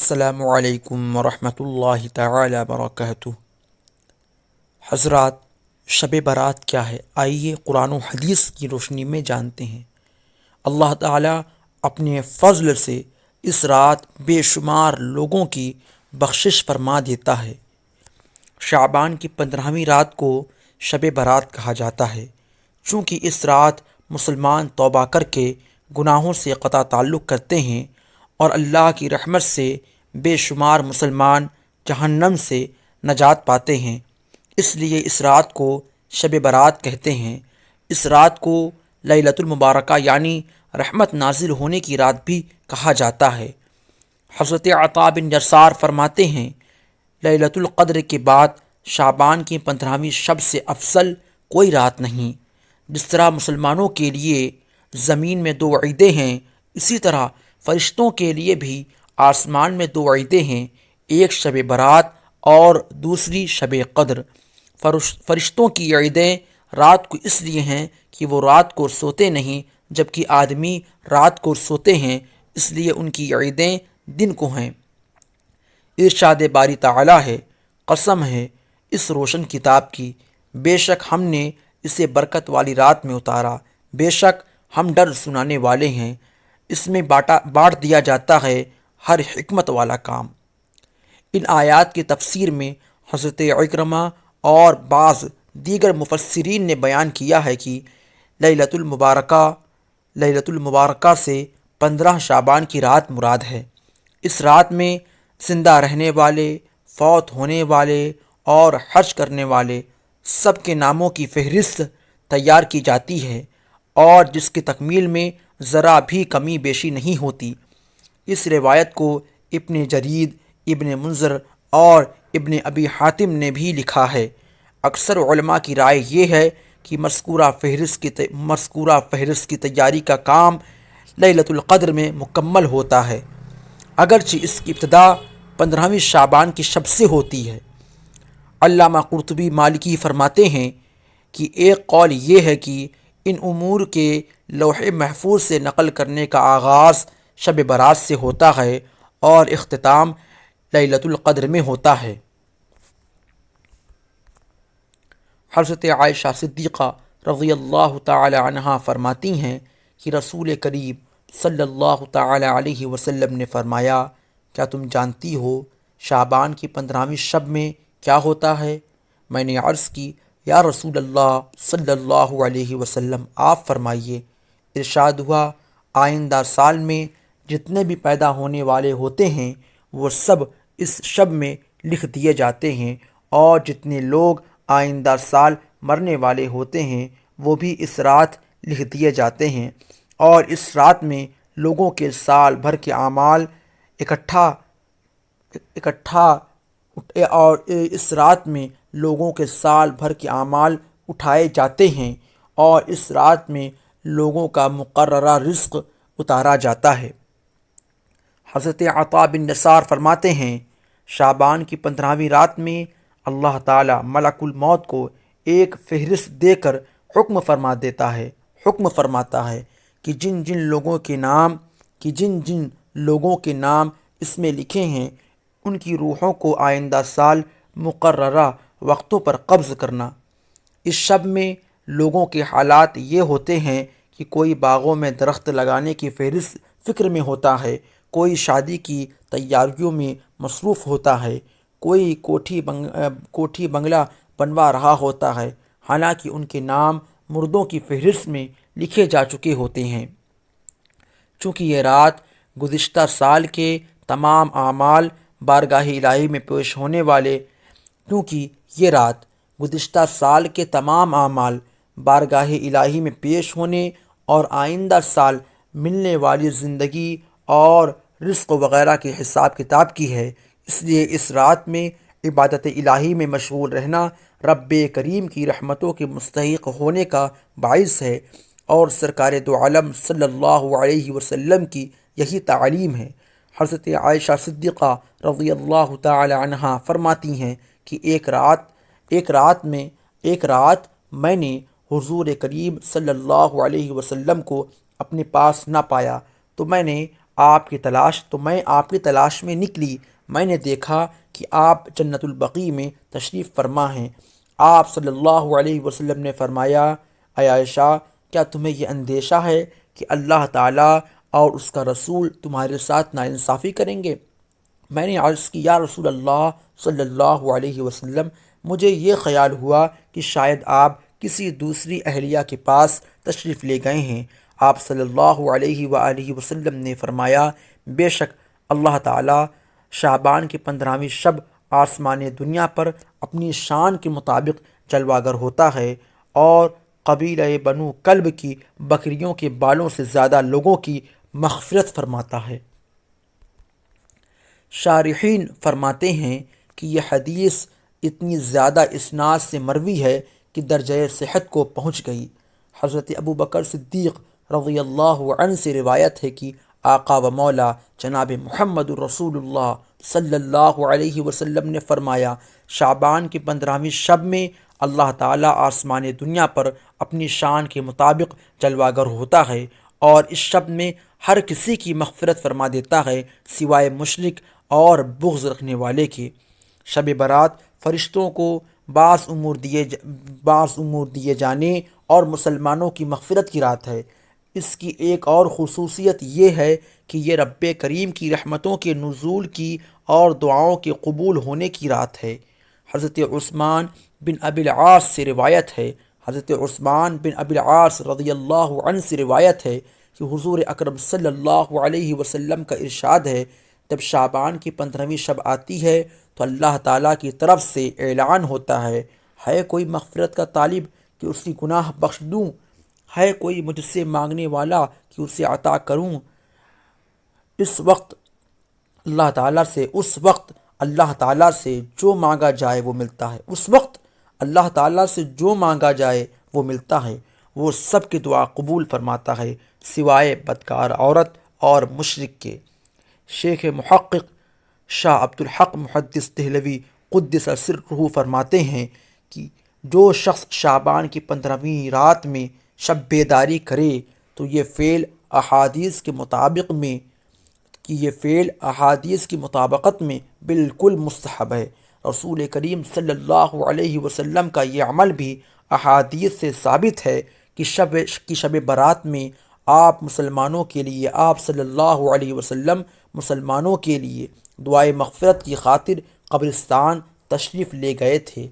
السلام علیکم ورحمۃ اللہ تعالی وبرکاتہ۔ حضرات، شب برات کیا ہے؟ آئیے قرآن و حدیث کی روشنی میں جانتے ہیں۔ اللہ تعالیٰ اپنے فضل سے اس رات بے شمار لوگوں کی بخشش فرما دیتا ہے۔ شعبان کی 15ویں رات کو شب برات کہا جاتا ہے، چونکہ اس رات مسلمان توبہ کر کے گناہوں سے قطع تعلق کرتے ہیں اور اللہ کی رحمت سے بے شمار مسلمان جہنم سے نجات پاتے ہیں۔ اس لیے اس رات کو شب برات کہتے ہیں۔ اس رات کو لیلۃ المبارکہ یعنی رحمت نازل ہونے کی رات بھی کہا جاتا ہے۔ حضرت عطا بن یسار فرماتے ہیں، لیلۃ القدر کے بعد شعبان کی 15ویں شب سے افضل کوئی رات نہیں۔ جس طرح مسلمانوں کے لیے زمین میں 2 عیدیں ہیں، اسی طرح فرشتوں کے لیے بھی آسمان میں 2 عیدیں ہیں، ایک شب برات اور دوسری شب قدر۔ فرشتوں کی عیدیں رات کو اس لیے ہیں کہ وہ رات کو سوتے نہیں، جبکہ آدمی رات کو سوتے ہیں، اس لیے ان کی عیدیں دن کو ہیں۔ ارشاد باری تعالیٰ ہے، قسم ہے اس روشن کتاب کی، بے شک ہم نے اسے برکت والی رات میں اتارا، بے شک ہم ڈر سنانے والے ہیں۔ اس میں بانٹ دیا جاتا ہے ہر حکمت والا کام۔ ان آیات کی تفسیر میں حضرت عکرمہ اور بعض دیگر مفسرین نے بیان کیا ہے کہ لیلۃ المبارکہ سے 15 شعبان کی رات مراد ہے۔ اس رات میں زندہ رہنے والے، فوت ہونے والے اور حج کرنے والے سب کے ناموں کی فہرست تیار کی جاتی ہے اور جس کی تکمیل میں ذرا بھی کمی بیشی نہیں ہوتی۔ اس روایت کو ابن جرید، ابن منذر اور ابن ابی حاتم نے بھی لکھا ہے۔ اکثر علماء کی رائے یہ ہے کہ مذکورہ فہرست کی تیاری کا کام لیلۃ القدر میں مکمل ہوتا ہے، اگرچہ اس کی ابتدا 15ویں شعبان کی شب سے ہوتی ہے۔ علامہ قرطبی مالکی فرماتے ہیں کہ ایک قول یہ ہے کہ ان امور کے لوح محفوظ سے نقل کرنے کا آغاز شب برات سے ہوتا ہے اور اختتام لیلۃ القدر میں ہوتا ہے۔ حضرت عائشہ صدیقہ رضی اللہ تعالی عنہا فرماتی ہیں کہ رسول کریم صلی اللہ تعالی علیہ وسلم نے فرمایا، کیا تم جانتی ہو شعبان کی 15ویں شب میں کیا ہوتا ہے؟ میں نے عرض کی، یا رسول اللہ صلی اللہ علیہ وسلم، آپ فرمائیے۔ ارشاد ہوا، آئندہ سال میں جتنے بھی پیدا ہونے والے ہوتے ہیں وہ سب اس شب میں لکھ دیے جاتے ہیں، اور جتنے لوگ آئندہ سال مرنے والے ہوتے ہیں وہ بھی اس رات لکھ دیے جاتے ہیں، اور اس رات میں لوگوں کے سال بھر کے اعمال اٹھائے جاتے ہیں، اور اس رات میں لوگوں کا مقررہ رزق اتارا جاتا ہے۔ حضرت عطا بن یسار فرماتے ہیں، شعبان کی 15ویں رات میں اللہ تعالیٰ ملک الموت کو ایک فہرست دے کر حکم فرماتا ہے کہ جن جن لوگوں کے نام اس میں لکھے ہیں ان کی روحوں کو آئندہ سال مقررہ وقتوں پر قبض کرنا۔ اس شب میں لوگوں کے حالات یہ ہوتے ہیں کہ کوئی باغوں میں درخت لگانے کی فکر میں ہوتا ہے، کوئی شادی کی تیاریوں میں مصروف ہوتا ہے، کوئی کوٹھی بنگلہ بنوا رہا ہوتا ہے، حالانکہ ان کے نام مردوں کی فہرست میں لکھے جا چکے ہوتے ہیں۔ چونکہ یہ رات گزشتہ سال کے تمام اعمال بارگاہ الہی میں پیش ہونے اور آئندہ سال ملنے والی زندگی اور رزق وغیرہ کے حساب کتاب کی ہے۔ اس لیے اس رات میں عبادت الہی میں مشغول رہنا رب کریم کی رحمتوں کے مستحق ہونے کا باعث ہے، اور سرکار دو عالم صلی اللہ علیہ وسلم کی یہی تعلیم ہے۔ حضرت عائشہ صدیقہ رضی اللہ تعالی عنہا فرماتی ہیں کہ ایک رات میں نے حضور کریم صلی اللہ علیہ وسلم کو اپنے پاس نہ پایا، تو میں نے میں آپ کی تلاش میں نکلی، میں نے دیکھا کہ آپ جنت البقیع میں تشریف فرما ہیں۔ آپ صلی اللہ علیہ وسلم نے فرمایا، اے عائشہ، کیا تمہیں یہ اندیشہ ہے کہ اللہ تعالیٰ اور اس کا رسول تمہارے ساتھ ناانصافی کریں گے؟ میں نے عرض کی، یا رسول اللہ صلی اللہ علیہ وسلم، مجھے یہ خیال ہوا کہ شاید آپ کسی دوسری اہلیہ کے پاس تشریف لے گئے ہیں۔ آپ صلی اللہ علیہ وآلہ وسلم نے فرمایا، بے شک اللہ تعالیٰ شعبان کی 15ویں شب آسمان دنیا پر اپنی شان کے مطابق جلوہ گر ہوتا ہے اور قبیلہ بنو کلب کی بکریوں کے بالوں سے زیادہ لوگوں کی مغفرت فرماتا ہے۔ شارحین فرماتے ہیں کہ یہ حدیث اتنی زیادہ اسناد سے مروی ہے کہ درجہ صحت کو پہنچ گئی۔ حضرت ابو بکر صدیق رضی اللہ عنہ سے روایت ہے کہ آقا و مولا جناب محمد الرسول اللہ صلی اللہ علیہ وسلم نے فرمایا، شعبان کی 15ویں شب میں اللہ تعالیٰ آسمان دنیا پر اپنی شان کے مطابق جلوہ گر ہوتا ہے اور اس شب میں ہر کسی کی مغفرت فرما دیتا ہے سوائے مشرک اور بغض رکھنے والے کے۔ شب برات فرشتوں کو بعض امور دیے جانے اور مسلمانوں کی مغفرت کی رات ہے۔ اس کی ایک اور خصوصیت یہ ہے کہ یہ رب کریم کی رحمتوں کے نزول کی اور دعاؤں کے قبول ہونے کی رات ہے۔ حضرت عثمان بن ابی العاص سے روایت ہے، حضرت عثمان بن ابی العاص رضی اللہ عنہ سے روایت ہے کہ حضور اکرم صلی اللہ علیہ وسلم کا ارشاد ہے، جب شعبان کی 15ویں شب آتی ہے تو اللہ تعالیٰ کی طرف سے اعلان ہوتا ہے کوئی مغفرت کا طالب کہ اس کی گناہ بخش دوں؟ ہے کوئی مجھ سے مانگنے والا کہ اسے عطا کروں؟ اس وقت اللہ تعالیٰ سے جو مانگا جائے وہ ملتا ہے، اس وقت اللہ تعالیٰ سے جو مانگا جائے وہ ملتا ہے، وہ سب کی دعا قبول فرماتا ہے سوائے بدکار عورت اور مشرک کے۔ شیخ محقق شاہ عبد الحق محدث دہلوی قدس سرہ فرماتے ہیں کہ جو شخص شعبان کی 15ویں رات میں شب بیداری کرے تو یہ فعل احادیث کی مطابقت میں بالکل مستحب ہے۔ رسول کریم صلی اللہ علیہ وسلم کا یہ عمل بھی احادیث سے ثابت ہے کہ شب برات میں آپ صلی اللہ علیہ وسلم مسلمانوں کے لیے دعائے مغفرت کی خاطر قبرستان تشریف لے گئے تھے۔